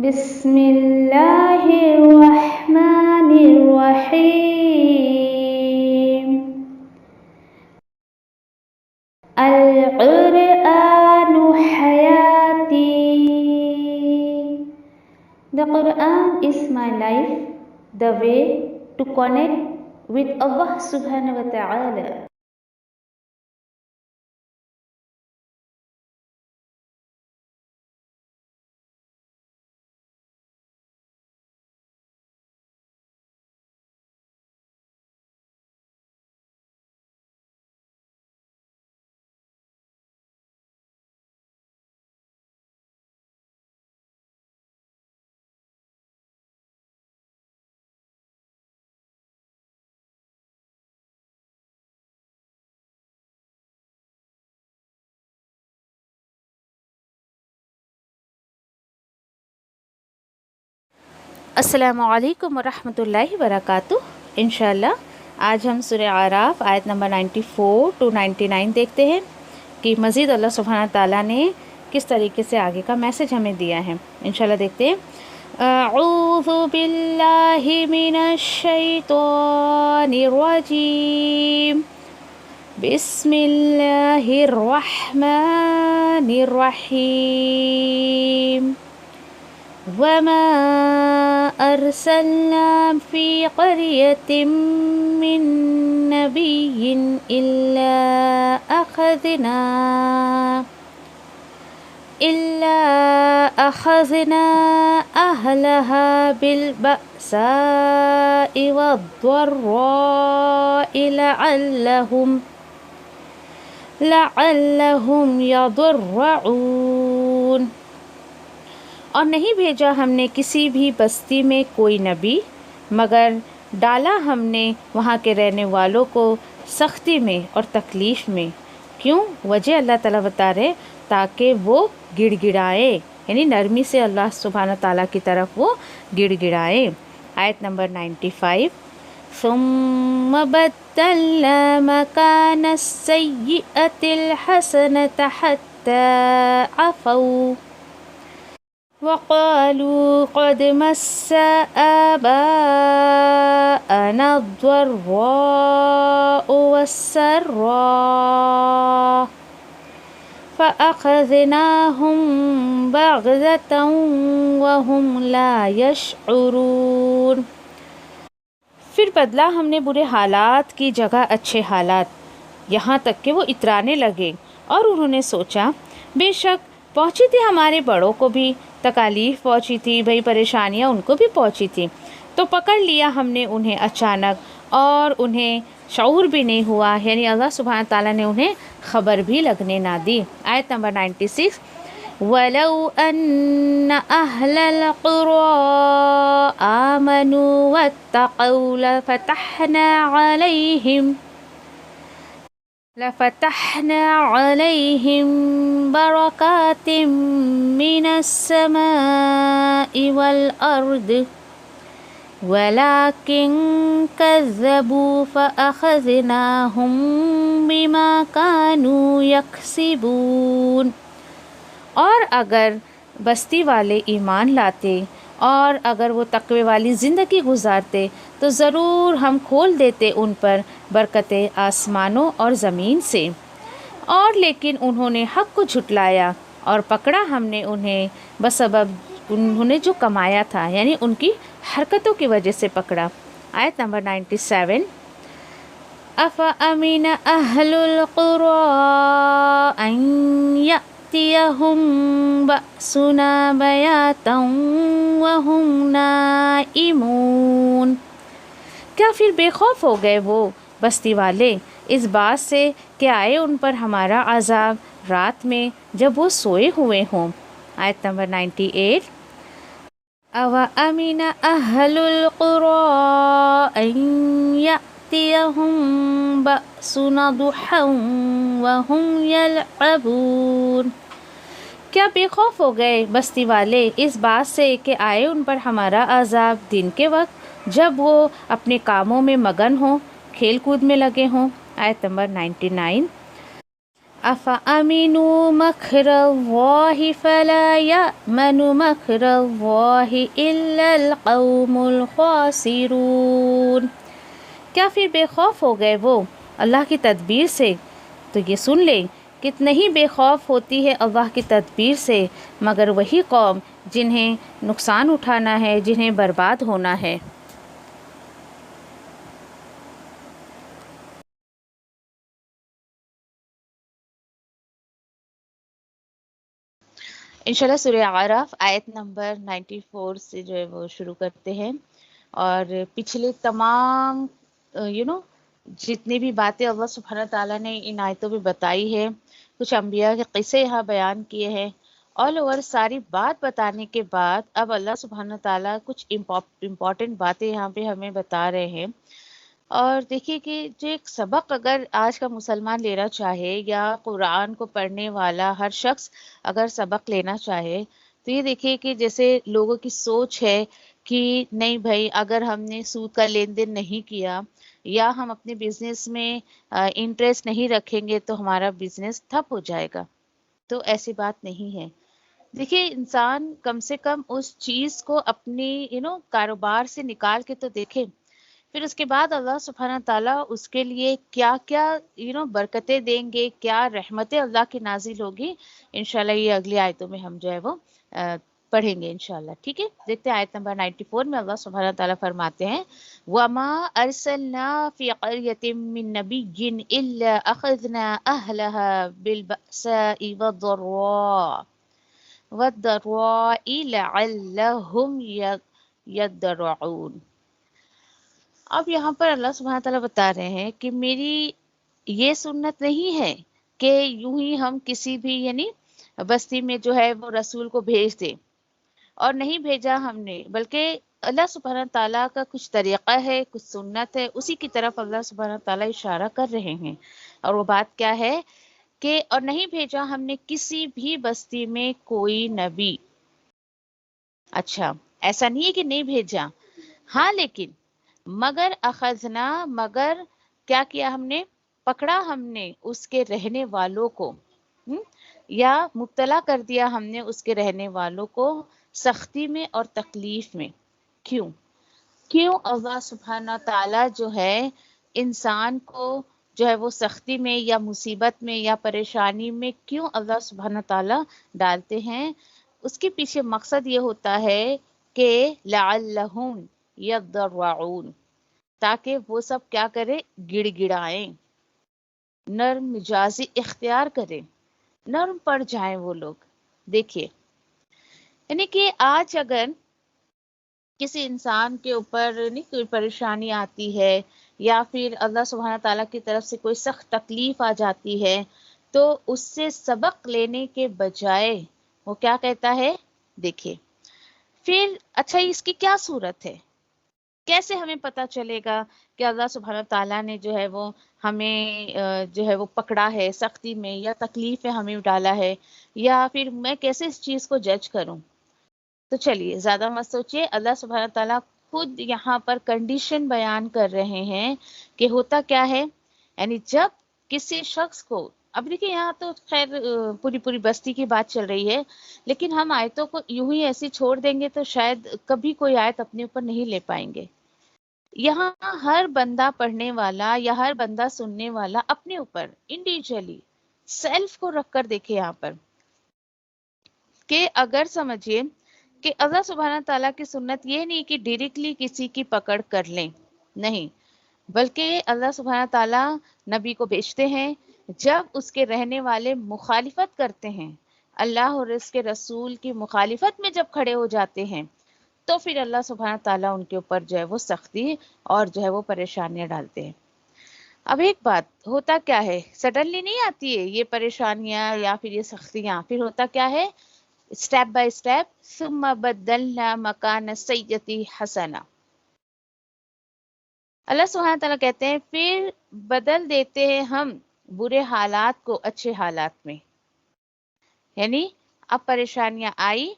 بسم اللہ الرحمن الرحیم القرآن حیاتی. The Quran is my life, the way to connect with Allah subhanahu wa ta'ala. السلام علیکم ورحمۃ اللہ وبرکاتہ. انشاءاللہ آج ہم سورہ اعراف آیت نمبر 94 to 99 دیکھتے ہیں کہ مزید اللہ سبحانہ تعالیٰ نے کس طریقے سے آگے کا میسج ہمیں دیا ہے. انشاءاللہ دیکھتے ہیں. اعوذ باللہ من الشیطان الرجیم. بسم اللہ الرحمن الرحیم. وما أرسلنا في قرية من نبي إلا أخذنا أهلها بالبأساء والضراء لعلهم يضرعون. اور نہیں بھیجا ہم نے کسی بھی بستی میں کوئی نبی مگر ڈالا ہم نے وہاں کے رہنے والوں کو سختی میں اور تکلیف میں. کیوں؟ وجہ اللہ تعالیٰ بتا رہے تاکہ وہ گڑ گڑائیں، یعنی نرمی سے اللہ سبحانہ تعالیٰ کی طرف وہ گڑ گڑائیں. آیت نمبر 95. ثم بدلنا مكان السيئة الحسنة حتى عفوا وقالوا قد مس آباءنا الضراء والسراء فأخذناهم بغتة وهم لا يشعرون. پھر بدلا ہم نے برے حالات کی جگہ اچھے حالات، یہاں تک کہ وہ اترانے لگے اور انہوں نے سوچا بے شک پہنچی تھی ہمارے بڑوں کو بھی تکالیف، پہنچی تھی بھئی پریشانیاں ان کو بھی پہنچی تھی، تو پکڑ لیا ہم نے انہیں اچانک اور انہیں شعور بھی نہیں ہوا، یعنی اللہ سبحانہ تعالیٰ نے انہیں خبر بھی لگنے نہ دی. آیت نمبر 96. وَلَوْ أَنَّ أَهْلَ الْقُرَىٰ آمَنُوا وَاتَّقَوْا لفتحنا عليهم بركات من السماء والأرض ولكن كذبوا فأخذناهم بما كانوا يكسبون. اور اگر بستی والے ایمان لاتے اور اگر وہ تقوی والی زندگی گزارتے تو ضرور ہم کھول دیتے ان پر برکتیں آسمانوں اور زمین سے، اور لیکن انہوں نے حق کو جھٹلایا اور پکڑا ہم نے انہیں بسبب انہوں نے جو کمایا تھا، یعنی ان کی حرکتوں کی وجہ سے پکڑا. آیت نمبر 97. أَفَأَمِنَ أَهْلُ الْقُرَىٰ أَن يَأْتِيَهُم بَأْسُنَا بَيَاتًا وَهُمْ نَائِمُونَ. کیا پھر بے خوف ہو گئے وہ بستی والے اس بات سے کہ آئے ان پر ہمارا عذاب رات میں جب وہ سوئے ہوئے ہوں. آیت نمبر 98. أَوَأَمِنَ أَهْلُ الْقُرَىٰ أَن يَأْتِيَهُم بَأْسُنَا ضُحًى وَهُمْ يَلْعَبُونَ. کیا بے خوف ہو گئے بستی والے اس بات سے کہ آئے ان پر ہمارا عذاب دن کے وقت جب وہ اپنے کاموں میں مگن ہوں، کھیل کود میں لگے ہوں. آیت نمبر 99. أفأمنوا مكر الله فلا يأمن مكر الله إلا القوم الخاسرون. کیا پھر بے خوف ہو گئے وہ اللہ کی تدبیر سے؟ تو یہ سن لیں کہ نہیں بے خوف ہوتی ہے اللہ کی تدبیر سے مگر وہی قوم جنہیں نقصان اٹھانا ہے، جنہیں برباد ہونا ہے۔ انشاءاللہ سورہ اعراف آیت نمبر 94 سے جو ہے وہ شروع کرتے ہیں، اور پچھلے تمام جتنی بھی باتیں اللہ سبحانہ تعالیٰ نے ان آیتوں میں بتائی ہے، کچھ انبیاء کے قصے یہاں بیان کیے ہیں، آل اوور ساری بات بتانے کے بعد اب اللہ سبحانہ تعالیٰ کچھ امپورٹنٹ باتیں یہاں پہ ہمیں بتا رہے ہیں۔ اور دیکھیے کہ جو ایک سبق اگر آج کا مسلمان لینا چاہے یا قرآن کو پڑھنے والا ہر شخص اگر سبق لینا چاہے تو یہ دیکھیے کہ جیسے لوگوں کی سوچ ہے کہ نہیں بھائی اگر ہم نے سود کا لین دین نہیں کیا یا ہم اپنے بزنس میں انٹرسٹ نہیں رکھیں گے تو ہمارا بزنس ٹھپ ہو جائے گا، تو ایسی بات نہیں ہے۔ دیکھیے انسان کم سے کم اس چیز کو اپنی کاروبار سے نکال کے تو دیکھے، پھر اس کے بعد اللہ سبحانہ تعالیٰ اس کے لیے کیا کیا برکتیں دیں گے، کیا رحمتیں اللہ کی نازل ہوگی، انشاءاللہ یہ اگلی آیتوں میں ہم جو ہے وہ پڑھیں گے انشاءاللہ۔ ٹھیک ہے، دیکھتے ہیں آیت نمبر 94 میں اللہ سبحانہ تعالیٰ فرماتے ہیں وَمَا أَرْسَلْنَا فِي قَرْيَةٍ مِّن نَبِيٍّ إِلَّا أَخَذْنَا أَهْلَهَا بِالْبَأْسَاءِ وَالضَّرَّاءِ لَعَلَّهُمْ يَضَّرَّعُونَ۔ اب یہاں پر اللہ سبحانہ تعالیٰ بتا رہے ہیں کہ میری یہ سنت نہیں ہے کہ یوں ہی ہم کسی بھی بستی میں جو ہے وہ رسول کو بھیج دیں، اور نہیں بھیجا ہم نے، بلکہ اللہ سبحانہ تعالیٰ کا کچھ طریقہ ہے، کچھ سنت ہے، اسی کی طرف اللہ سبحانہ تعالیٰ اشارہ کر رہے ہیں۔ اور وہ بات کیا ہے کہ اور نہیں بھیجا ہم نے کسی بھی بستی میں کوئی نبی۔ اچھا، ایسا نہیں ہے کہ نہیں بھیجا، ہاں لیکن مگر اخذنا، مگر کیا کیا ہم نے، پکڑا ہم نے اس کے رہنے والوں کو، یا مبتلا کر دیا ہم نے اس کے رہنے والوں کو سختی میں اور تکلیف میں۔ کیوں اللہ سبحانہ تعالیٰ جو ہے انسان کو جو ہے وہ سختی میں یا مصیبت میں یا پریشانی میں کیوں اللہ سبحانہ تعالیٰ ڈالتے ہیں؟ اس کے پیچھے مقصد یہ ہوتا ہے کہ لعلہم یضرعون، تاکہ وہ سب کیا کرے، گڑ گڑائیں، نرم مزاجی اختیار کریں، نرم پڑ جائیں وہ لوگ۔ دیکھیے یعنی کہ آج اگر کسی انسان کے اوپر نہیں کوئی پریشانی آتی ہے یا پھر اللہ سبحانہ تعالیٰ کی طرف سے کوئی سخت تکلیف آ جاتی ہے تو اس سے سبق لینے کے بجائے وہ کیا کہتا ہے، دیکھیے پھر اچھا اس کی کیا صورت ہے، کیسے ہمیں پتہ چلے گا کہ اللہ سبحانہ تعالیٰ نے جو ہے وہ ہمیں جو ہے وہ پکڑا ہے سختی میں یا تکلیف میں ہمیں ڈالا ہے، یا پھر میں کیسے اس چیز کو جج کروں؟ تو چلیے زیادہ مت سوچئے، اللہ سبحانہ تعالیٰ خود یہاں پر کنڈیشن بیان کر رہے ہیں کہ ہوتا کیا ہے، یعنی جب کسی شخص کو، اب دیکھیے یہاں تو خیر پوری بستی کی بات چل رہی ہے، لیکن ہم آیتوں کو یوں ہی ایسی چھوڑ دیں گے تو شاید کبھی کوئی آیت اپنے اوپر نہیں لے پائیں گے۔ یہاں ہر بندہ پڑھنے والا یا ہر بندہ سننے والا اپنے اوپر انڈیویجولی سیلف کو رکھ کر دیکھے یہاں پر کہ اگر سمجھیے کہ اللہ سبحانہ تعالیٰ کی سنت یہ نہیں کہ ڈائریکٹلی کسی کی پکڑ کر لیں، نہیں، بلکہ اللہ سبحانہ تعالیٰ نبی کو بھیجتے ہیں جب اس کے رہنے والے مخالفت کرتے ہیں، اللہ اور اس کے رسول کی مخالفت میں جب کھڑے ہو جاتے ہیں تو پھر اللہ سبحانہ تعالیٰ ان کے اوپر جو ہے وہ سختی اور جو ہے وہ پریشانیاں ڈالتے ہیں۔ اب ایک بات ہوتا کیا ہے، سڈنلی نہیں آتی ہے یہ پریشانیاں یا پھر یہ سختیاں، پھر ہوتا کیا ہے، اسٹیپ بائی اسٹیپ، ثم بدلنا مکان السیئۃ حسنہ، اللہ سبحانہ تعالیٰ کہتے ہیں پھر بدل دیتے ہیں ہم برے حالات کو اچھے حالات میں، یعنی اب پریشانیاں آئی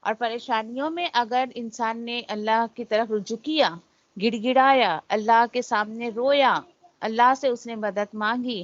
اور پریشانیوں میں اگر انسان نے اللہ کی طرف رجوع کیا، گڑ گڑایا، اللہ کے سامنے رویا، اللہ سے اس نے مدد مانگی،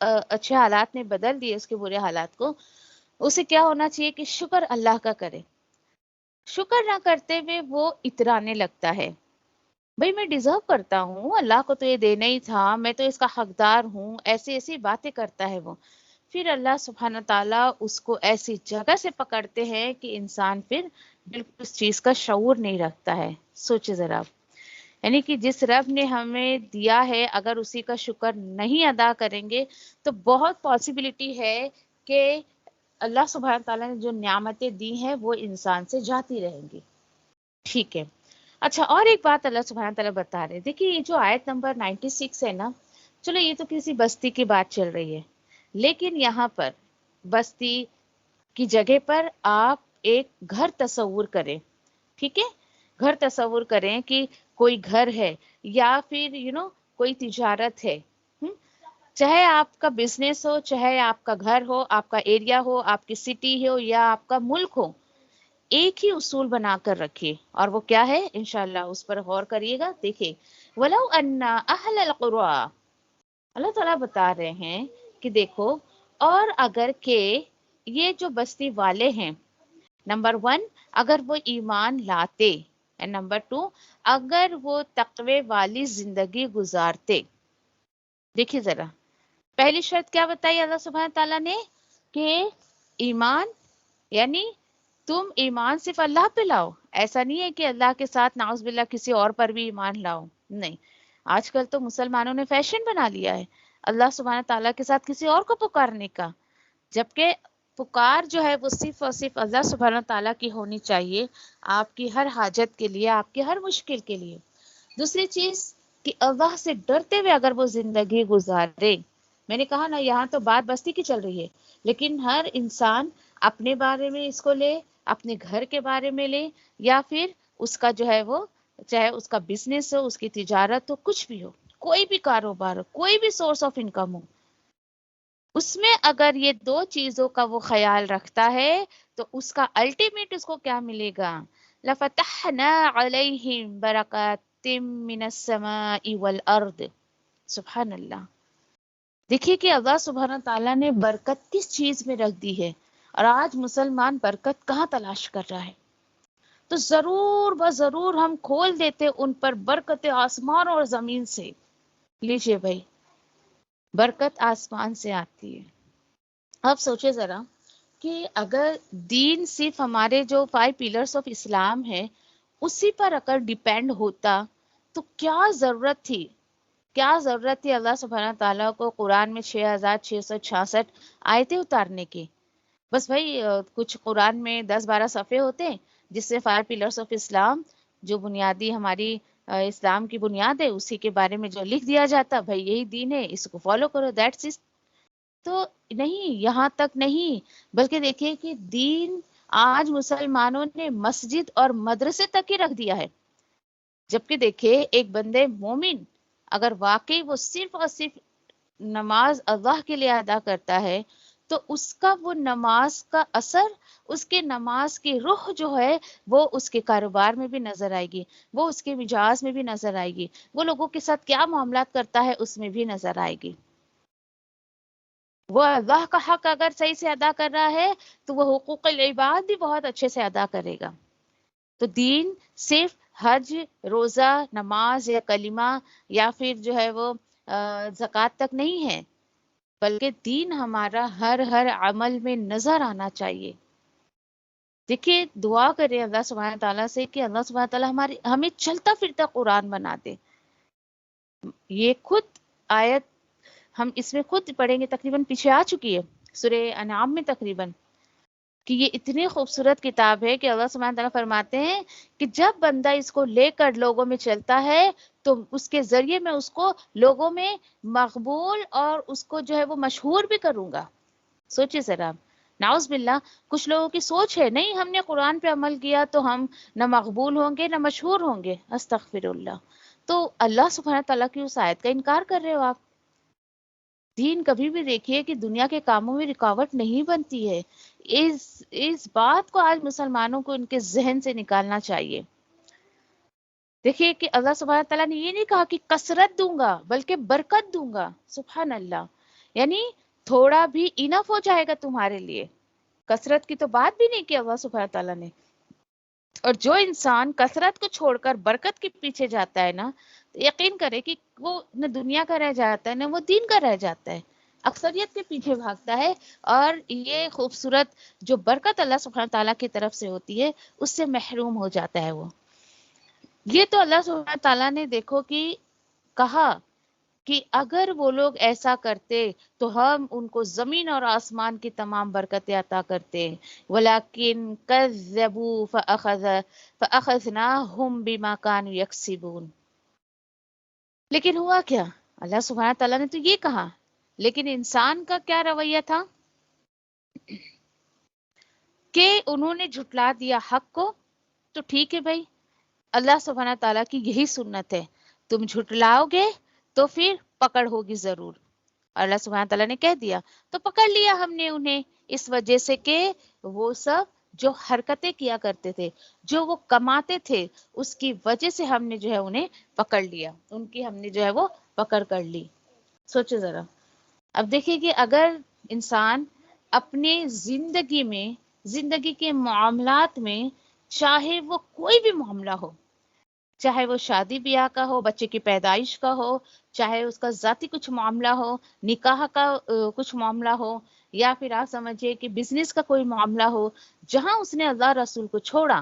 اچھے حالات نے بدل دیے اس کے برے حالات کو، اسے کیا ہونا چاہیے کہ شکر اللہ کا کرے. شکر نہ کرتے ہوئے وہ اترانے لگتا ہے، بھئی میں ڈیزرو کرتا ہوں، اللہ کو تو یہ دینا ہی تھا، میں تو اس کا حقدار ہوں، ایسی ایسی باتیں کرتا ہے وہ. پھر اللہ سبحانہ تعالیٰ اس کو ایسی جگہ سے پکڑتے ہیں کہ انسان پھر بالکل اس چیز کا شعور نہیں رکھتا ہے. سوچے ذرا آپ. یعنی کہ جس رب نے ہمیں دیا ہے اگر اسی کا شکر نہیں ادا کریں گے تو بہت پاسبلٹی ہے کہ اللہ سبحانہ تعالیٰ نے جو نعمتیں دی ہیں وہ انسان سے جاتی رہیں گی. ٹھیک ہے. اچھا، اور ایک بات اللہ سبحانہ تعالیٰ بتا رہے، دیکھیے یہ جو آیت نمبر 96 ہے نا، چلو یہ تو کسی بستی کی بات چل رہی ہے، لیکن یہاں پر بستی کی جگہ پر آپ ایک گھر تصور کریں. ٹھیک ہے، گھر تصور کریں کہ کوئی گھر ہے یا پھر کوئی تجارت ہے. ہم؟ چاہے آپ کا بزنس ہو، چاہے آپ کا گھر ہو، آپ کا ایریا ہو، آپ کی سٹی ہو یا آپ کا ملک ہو، ایک ہی اصول بنا کر رکھیے، اور وہ کیا ہے انشاءاللہ اس پر غور کریے گا. دیکھیں، وَلَوْ أَنَّ أَهْلَ الْقُرَىٰ، اللہ تعالیٰ بتا رہے ہیں کہ دیکھو، اور اگر کہ یہ جو بستی والے ہیں، نمبر 1 اگر وہ ایمان لاتے، اینڈ نمبر 2 اگر وہ تقوی والی زندگی گزارتے. دیکھیے ذرا، پہلی شرط کیا بتائی اللہ سبحانہ تعالیٰ نے کہ ایمان، یعنی تم ایمان صرف اللہ پہ لاؤ. ایسا نہیں ہے کہ اللہ کے ساتھ نعوذ باللہ کسی اور پر بھی ایمان لاؤ، نہیں. آج کل تو مسلمانوں نے فیشن بنا لیا ہے اللہ سبحانہ تعالیٰ کے ساتھ کسی اور کو پکارنے کا، جبکہ پکار جو ہے وہ صرف اور صرف اللہ سبحانہ تعالیٰ کی ہونی چاہیے، آپ کی ہر حاجت کے لیے، آپ کی ہر مشکل کے لیے. دوسری چیز کہ اللہ سے ڈرتے ہوئے اگر وہ زندگی گزارے. میں نے کہا نا یہاں تو بات بستی کی چل رہی ہے، لیکن ہر انسان اپنے بارے میں اس کو لے، اپنے گھر کے بارے میں لے، یا پھر اس کا جو ہے وہ چاہے اس کا بزنس ہو، اس کی تجارت ہو، کچھ بھی ہو، کوئی بھی کاروبار ہو، کوئی بھی سورس آف انکم ہو، اس میں اگر یہ دو چیزوں کا وہ خیال رکھتا ہے تو اس کا الٹیمیٹ اس کو کیا ملے گا؟ لَفَتَحْنَا عَلَيْهِمْ بَرَكَاتٍ مِّنَ السَّمَاءِ وَالْأَرْضِ. سبحان اللہ. دیکھیے کہ اللہ سبحانہ تعالیٰ نے برکت کس چیز میں رکھ دی ہے، اور آج مسلمان برکت کہاں تلاش کر رہا ہے؟ تو ضرور بضرور ہم کھول دیتے ان پر برکت آسمان اور زمین سے. لیجئے بھائی، برکت آسمان سے آتی ہے. اب سوچے ذرا کہ اگر دین صرف ہمارے جو 5 پلرز آف اسلام ہے اسی پر اگر ڈیپینڈ ہوتا تو کیا ضرورت تھی اللہ سبحانہ تعالیٰ کو قرآن میں 6666 آیتیں اتارنے کی. بس بھائی کچھ قرآن میں 10-12 صفحے ہوتے ہیں جس سے 5 پلرز آف اسلام، جو بنیادی ہماری اسلام کی بنیاد ہے، اسی کے بارے میں جو لکھ دیا جاتا، بھائی یہی دین ہے، اس کو فالو کرو، دیٹس اٹ. تو نہیں، یہاں تک نہیں، بلکہ دیکھیے کہ دین آج مسلمانوں نے مسجد اور مدرسے تک ہی رکھ دیا ہے. جبکہ دیکھیے ایک بندے مومن اگر واقعی وہ صرف اور صرف نماز اللہ کے لیے ادا کرتا ہے تو اس کا وہ نماز کا اثر، اس کے نماز کی روح جو ہے وہ اس کے کاروبار میں بھی نظر آئے گی، وہ اس کے مجاز میں بھی نظر آئے گی، وہ لوگوں کے ساتھ کیا معاملات کرتا ہے اس میں بھی نظر آئے گی. وہ اللہ کا حق اگر صحیح سے ادا کر رہا ہے تو وہ حقوق العباد بھی بہت اچھے سے ادا کرے گا. تو دین صرف حج، روزہ، نماز یا کلمہ یا پھر جو ہے وہ زکوٰۃ تک نہیں ہے، بلکہ دین ہمارا ہر عمل میں نظر آنا چاہیے. دیکھیے دعا کریں اللہ سبحانہ تعالیٰ سے کہ اللہ سبحانہ تعالیٰ ہمیں چلتا پھرتا قرآن بنا دے. یہ خود آیت ہم اس میں خود پڑھیں گے، تقریباً پیچھے آ چکی ہے سورہ انعام میں تقریباً، کہ یہ اتنی خوبصورت کتاب ہے کہ اللہ سبحانہ تعالیٰ فرماتے ہیں کہ جب بندہ اس کو لے کر لوگوں میں چلتا ہے تو اس کے ذریعے میں اس کو لوگوں میں مقبول اور اس کو جو ہے وہ مشہور بھی کروں گا. سوچئے ذرا، نعوذ باللہ کچھ لوگوں کی سوچ ہے نہیں ہم نے قرآن پہ عمل کیا تو ہم نہ مقبول ہوں گے نہ مشہور ہوں گے. استغفر اللہ. تو اللہ سبحانہ تعالیٰ کی اس آیت کا انکار کر رہے ہو آپ. دین کبھی بھی دیکھیے کہ دنیا کے کاموں میں رکاوٹ نہیں بنتی ہے. اس بات کو آج مسلمانوں کو ان کے ذہن سے نکالنا چاہیے. دیکھیے کہ اللہ سبحانہ تعالیٰ نے یہ نہیں کہا کہ کثرت دوں گا بلکہ برکت دوں گا. سبحان اللہ. یعنی تھوڑا بھی انف ہو جائے گا تمہارے لیے. کثرت کی تو بات بھی نہیں کی اللہ سبحانہ تعالیٰ نے. اور جو انسان کثرت کو چھوڑ کر برکت کے پیچھے جاتا ہے نا، تو یقین کرے کہ وہ نہ دنیا کا رہ جاتا ہے نہ وہ دین کا رہ جاتا ہے، اکثریت کے پیچھے بھاگتا ہے. اور یہ خوبصورت جو برکت اللہ سبحانہ تعالیٰ کی طرف سے ہوتی ہے اس سے محروم ہو جاتا ہے وہ. یہ تو اللہ سبحانہ تعالیٰ نے دیکھو کہ کہا کہ اگر وہ لوگ ایسا کرتے تو ہم ان کو زمین اور آسمان کی تمام برکتیں عطا کرتے. وَلَكِنْ كَذَّبُوا فَأَخَذْنَاهُمْ بِمَا كَانُوا يَكْسِبُونَ. لیکن ہوا کیا؟ اللہ سبحانہ تعالیٰ نے تو یہ کہا، لیکن انسان کا کیا رویہ تھا کہ انہوں نے جھٹلا دیا حق کو. تو ٹھیک ہے بھائی، اللہ سبحانہ تعالیٰ کی یہی سنت ہے، تم جھٹلاؤ گے تو پھر پکڑ ہوگی ضرور. اور اللہ سبحانہ تعالیٰ نے کہہ دیا تو پکڑ لیا ہم نے انہیں، اس وجہ سے کہ وہ سب جو حرکتیں کیا کرتے تھے، جو وہ کماتے تھے، اس کی وجہ سے ہم نے جو ہے انہیں پکڑ لیا، ان کی ہم نے جو ہے وہ پکڑ کر لی. سوچو ذرا. اب دیکھیے کہ اگر انسان اپنے زندگی کے معاملات میں، چاہے وہ کوئی بھی معاملہ ہو، چاہے وہ شادی بیاہ کا ہو، بچے کی پیدائش کا ہو، چاہے اس کا ذاتی کچھ معاملہ ہو، نکاح کا کچھ معاملہ ہو، یا پھر آپ سمجھے کہ بزنس کا کوئی معاملہ ہو، جہاں اس نے اللہ رسول کو چھوڑا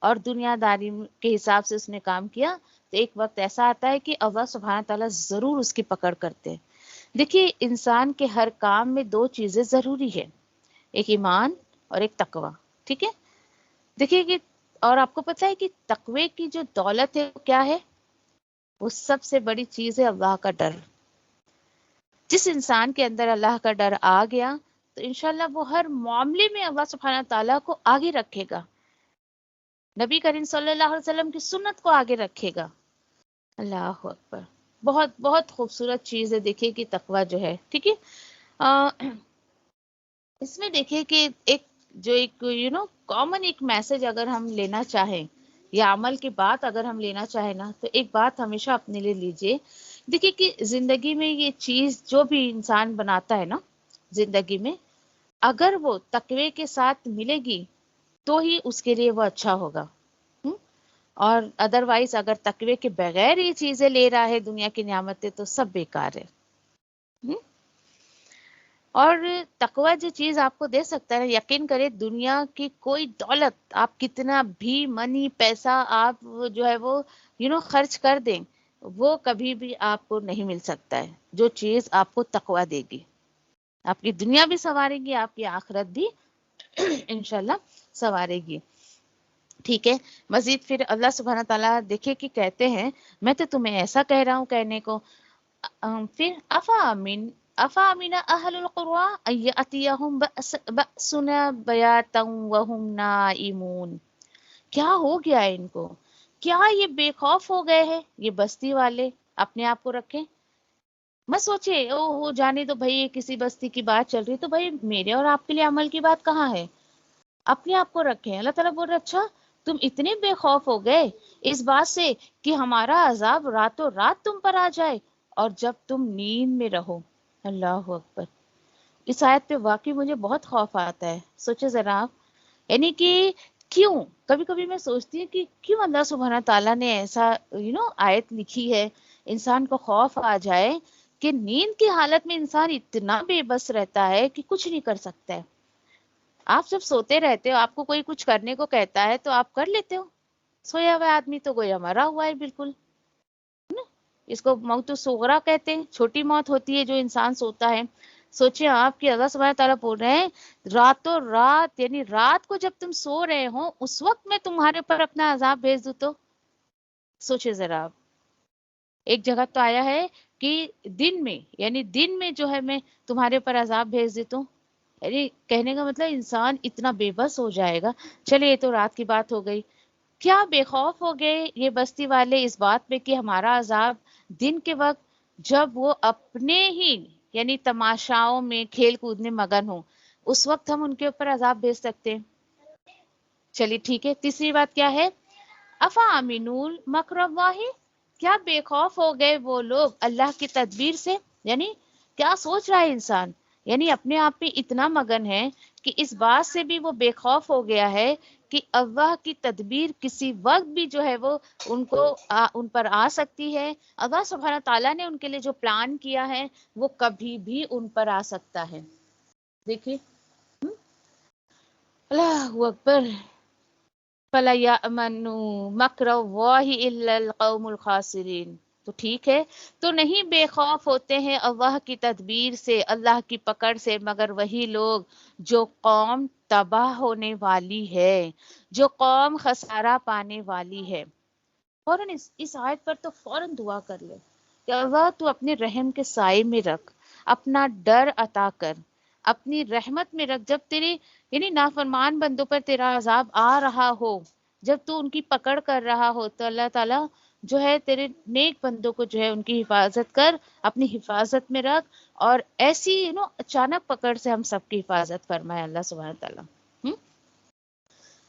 اور دنیا داری کے حساب سے اس نے کام کیا، تو ایک وقت ایسا آتا ہے کہ اللہ سبحانہ تعالیٰ ضرور اس کی پکڑ کرتے ہیں. دیکھیے انسان کے ہر کام میں دو چیزیں ضروری ہے، ایک ایمان اور ایک تقوی. ٹھیک ہے. دیکھیے کہ اور آپ کو پتہ ہے کہ تقوی کی جو دولت ہے وہ کیا ہے؟ وہ سب سے بڑی چیز ہے اللہ کا ڈر. جس انسان کے اندر اللہ کا ڈر آ گیا تو انشاءاللہ وہ ہر معاملے میں اللہ سبحانہ تعالیٰ کو آگے رکھے گا، نبی کریم صلی اللہ علیہ وسلم کی سنت کو آگے رکھے گا. اللہ اکبر. بہت بہت خوبصورت چیز ہے دیکھیے کہ تقوی جو ہے. ٹھیک ہے. اس میں دیکھیے کہ ایک کامن ایک میسج اگر ہم لینا چاہیں یا عمل کی بات اگر ہم لینا چاہیں نا، تو ایک بات ہمیشہ اپنے لیے لیجئے. دیکھیے کہ زندگی میں یہ چیز جو بھی انسان بناتا ہے نا زندگی میں، اگر وہ تقوی کے ساتھ ملے گی تو ہی اس کے لیے وہ اچھا ہوگا. اور ادروائز اگر تقوی کے بغیر یہ چیزیں لے رہا ہے دنیا کی نعمتیں، تو سب بیکار ہے. اور تقوی جو چیز آپ کو دے سکتا ہے، یقین کرے دنیا کی کوئی دولت آپ کتنا بھی منی پیسہ آپ جو ہے وہ خرچ کر دیں، وہ کبھی بھی آپ کو نہیں مل سکتا ہے جو چیز آپ کو تقوی دے گی. آپ کی دنیا بھی سنوارے گی، آپ کی آخرت بھی انشاءاللہ سنوارے گی. ٹھیک ہے. مزید پھر اللہ سبحانہ تعالیٰ دیکھے کہ کہتے ہیں، میں تو تمہیں ایسا کہہ رہا ہوں کہنے کو، پھر افامن اہل القرى ان یاتیہم بأسنا بیاتا وہم نائمون. کیا ہو گیا ہے ان کو؟ کیا یہ بے خوف ہو گئے ہیں یہ بستی والے؟ اپنے آپ کو رکھیں، مت سوچے او جانے تو بھائی کسی بستی کی بات چل رہی تو بھائی میرے اور آپ کے لیے عمل کی بات کہاں ہے؟ اپنے آپ کو رکھیں. اللہ تعالیٰ بول رہا اچھا تم اتنے بے خوف ہو گئے اس بات سے کہ ہمارا عذاب راتوں رات تم پر آ جائے اور جب تم نیند میں رہو. اللہ اکبر. اس آیت پہ واقعی مجھے بہت خوف آتا ہے. سوچے ذرا آپ، یعنی کہ کیوں کبھی کبھی میں سوچتی ہوں کہ کیوں اللہ سبحانہ تعالیٰ نے ایسا آیت لکھی ہے انسان کو خوف آ جائے کہ نیند کی حالت میں انسان اتنا بے بس رہتا ہے کہ کچھ نہیں کر سکتا ہے. آپ جب سوتے رہتے ہو، آپ کو کوئی کچھ کرنے کو کہتا ہے تو آپ کر لیتے ہو. سویا ہوا آدمی تو گویا مرا ہوا ہے بالکل. اس کو موت الصغریٰ کہتے ہیں، چھوٹی موت ہوتی ہے جو انسان سوتا ہے. سوچیں آپ کہ اللہ سبحانہ تعالیٰ بول رہے ہیں راتوں رات، یعنی رات کو جب تم سو رہے ہو اس وقت میں تمہارے پر اپنا عذاب بھیج دوں تو سوچے ذرا آپ. ایک جگہ تو آیا ہے کہ دن میں، یعنی دن میں جو ہے میں تمہارے پر عذاب بھیج دیتا ہوں. یعنی کہنے کا مطلب انسان اتنا بے بس ہو جائے گا. چلے یہ تو رات کی بات ہو گئی. کیا بے خوف ہو گئے یہ بستی والے اس بات پہ کہ ہمارا عذاب دن کے وقت جب وہ اپنے ہی یعنی تماشاؤں میں کھیل کود میں مگن ہوں اس وقت ہم ان کے اوپر عذاب بھیج سکتے ہیں. چلیے ٹھیک ہے. تیسری بات کیا ہے؟ افا امینون مکر اللہ. کیا بے خوف ہو گئے وہ لوگ اللہ کی تدبیر سے، یعنی کیا سوچ رہا ہے انسان؟ یعنی اپنے آپ میں اتنا مگن ہے کہ اس بات سے بھی وہ بے خوف ہو گیا ہے کہ اللہ کی تدبیر کسی وقت بھی جو ہے وہ ان پر آ سکتی ہے. اللہ سبحانہ تعالیٰ نے ان کے لیے جو پلان کیا ہے وہ کبھی بھی ان پر آ سکتا ہے. دیکھیے، اللہ اکبر. فَلَا يَأْمَنُوا مَكْرَ اللَّهِ إِلَّا الْقَوْمُ الْخَاسِرِينَ. تو ٹھیک ہے، تو نہیں بے خوف ہوتے ہیں اللہ کی تدبیر سے، اللہ کی پکڑ سے، مگر وہی لوگ جو قوم تباہ ہونے والی ہے، جو قوم خسارہ پانے والی ہے. فوراً اس آیت پر تو فوراً دعا کر لے کہ اللہ تو اپنے رحم کے سائے میں رکھ، اپنا ڈر عطا کر، اپنی رحمت میں رکھ. جب تیرے یعنی نافرمان بندوں پر تیرا عذاب آ رہا ہو، جب تو ان کی پکڑ کر رہا ہو، تو اللہ تعالیٰ جو ہے تیرے نیک بندوں کو جو ہے ان کی حفاظت کر، اپنی حفاظت میں رکھ. اور ایسی اچانک پکڑ سے ہم سب کی حفاظت فرمائے اللہ سبحانہ تعالیٰ.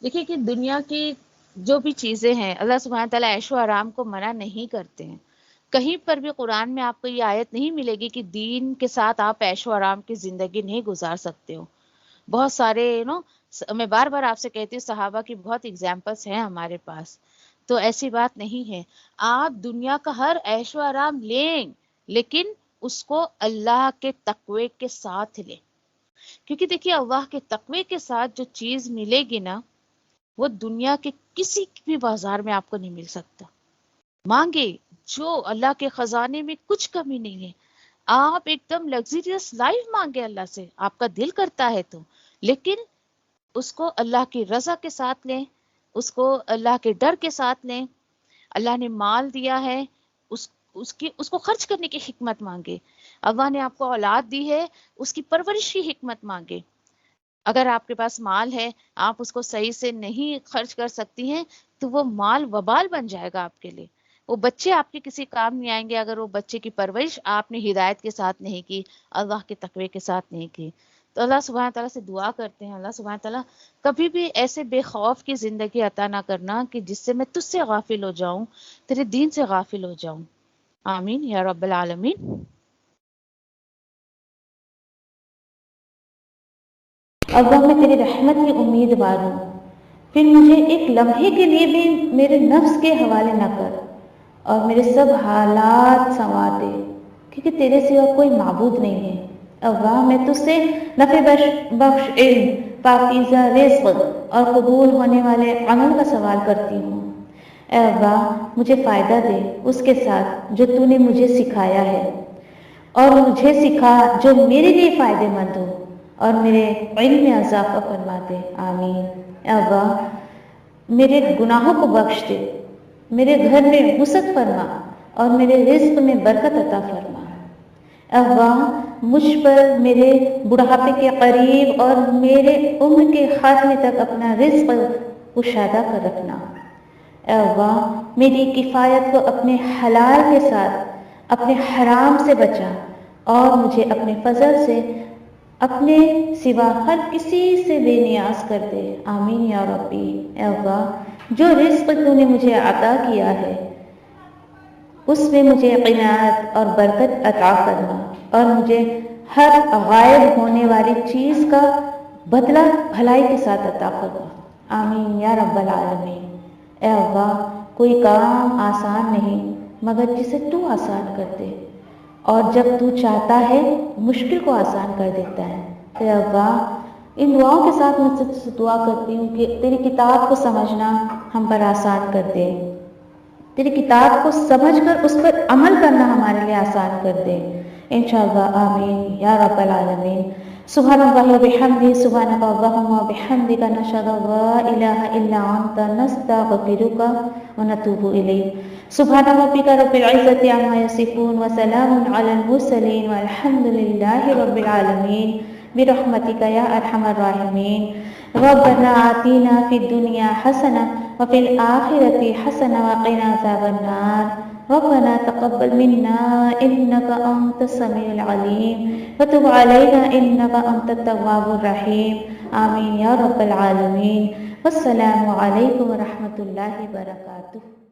دیکھیے کہ دنیا کی جو بھی چیزیں ہیں اللہ سبحانہ تعالیٰ عیش و آرام کو منع نہیں کرتے ہیں. کہیں پر بھی قرآن میں آپ کو یہ آیت نہیں ملے گی کہ دین کے ساتھ آپ عیش و آرام کی زندگی نہیں گزار سکتے ہو. بہت سارے میں بار بار آپ سے کہتی ہوں، صحابہ کی بہت اگزامپلس ہیں ہمارے پاس. تو ایسی بات نہیں ہے. آپ دنیا کا ہر عیش و آرام لیں، لیکن اس کو اللہ کے تقوی کے ساتھ لیں. کیونکہ دیکھیے اللہ کے تقوی کے ساتھ جو چیز ملے گی نا، وہ دنیا کے کسی بھی بازار میں آپ کو نہیں مل سکتا. مانگے جو اللہ کے خزانے میں کچھ کمی نہیں ہے. آپ ایک دم لگزریس لائف مانگے اللہ سے، آپ کا دل کرتا ہے تو، لیکن اس کو اللہ کی رضا کے ساتھ لیں، اس کو اللہ کے ڈر کے ساتھ لیں. اللہ نے مال دیا ہے، اس کو خرچ کرنے کی حکمت مانگے. اللہ نے آپ کو اولاد دی ہے، اس کی پرورش کی حکمت مانگے. اگر آپ کے پاس مال ہے، آپ اس کو صحیح سے نہیں خرچ کر سکتی ہیں، تو وہ مال وبال بن جائے گا آپ کے لیے. وہ بچے آپ کے کسی کام نہیں آئیں گے اگر وہ بچے کی پرورش آپ نے ہدایت کے ساتھ نہیں کی، اللہ کے تقوی کے ساتھ نہیں کی. تو اللہ سبحانہ تعالیٰ سے دعا کرتے ہیں، اللہ سبحانہ تعالیٰ کبھی بھی ایسے بے خوف کی زندگی عطا نہ کرنا کہ جس سے میں تجھ سے غافل ہو جاؤں، تیرے دین سے غافل ہو جاؤں. آمین یا رب العالمین. اللہ میں تیری رحمت کی امیدوار ہوں، پھر مجھے ایک لمحے کے لیے بھی میرے نفس کے حوالے نہ کر اور میرے سب حالات سنوار دے، کیونکہ تیرے سوا کوئی معبود نہیں ہے. اللہ میں تجھ سے نفع بخش علم، پاکیزہ رزق اور قبول ہونے والے عمل کا سوال کرتی ہوں. اے اللہ مجھے فائدہ دے اس کے ساتھ جو تو نے مجھے سکھایا ہے، اور مجھے سکھا جو میرے لیے فائدہ مند ہو، اور میرے علم میں اضافہ فرما دے. آمین. اے اللہ میرے گناہوں کو بخش دے، میرے گھر میں وسعت فرما اور میرے رزق میں برکت عطا فرما. اے اللہ مجھ پر میرے بڑھاپے کے قریب اور میرے عمر کے خاتمے تک اپنا رزق کشادہ کر رکھنا. اے اللہ میری کفایت کو اپنے حلال کے ساتھ اپنے حرام سے بچا، اور مجھے اپنے فضل سے اپنے سوا ہر کسی سے بے نیاز کر دے. آمین یا ربی. اے اللہ جو رزق تو نے مجھے عطا کیا ہے اس میں مجھے قناعت اور برکت عطا فرما، اور مجھے ہر غائب ہونے والی چیز کا بدلہ بھلائی کے ساتھ عطا فرما. آمین یا رب العالمین. اے اللہ کوئی کام آسان نہیں مگر جسے تو آسان کر دے، اور جب تو چاہتا ہے مشکل کو آسان کر دیتا ہے. اے اللہ ان دعاؤں کے ساتھ میں تجھ سے دعا کرتی ہوں کہ تیری کتاب کو سمجھنا ہم پر آسان کر دے، تیری کتاب کو سمجھ کر اس پر عمل کرنا ہمارے لیے آسان کر دے انشاءاللہ. آمین یا رب العالمین. سبحان اللہ و بحمدہ، سبحانک اللہم و بحمدک، نشہد ان لا الہ الا انت، نستغفرک و نتوب الیک. سبحان ربک رب العزة عما یصفون وسلام علی المرسلین والحمد للہ رب العالمین. برحمتک یا ارحم الراحمین. ربنا آتنا فی الدنیا حسنہ وفي الآخرة حسنة وقنا عذاب النار. ربنا تقبل منا إنك أنت السميع العليم وتب علينا إنك أنت التواب الرحيم. آمين يا رب العالمين. والسلام عليكم ورحمة الله وبركاته.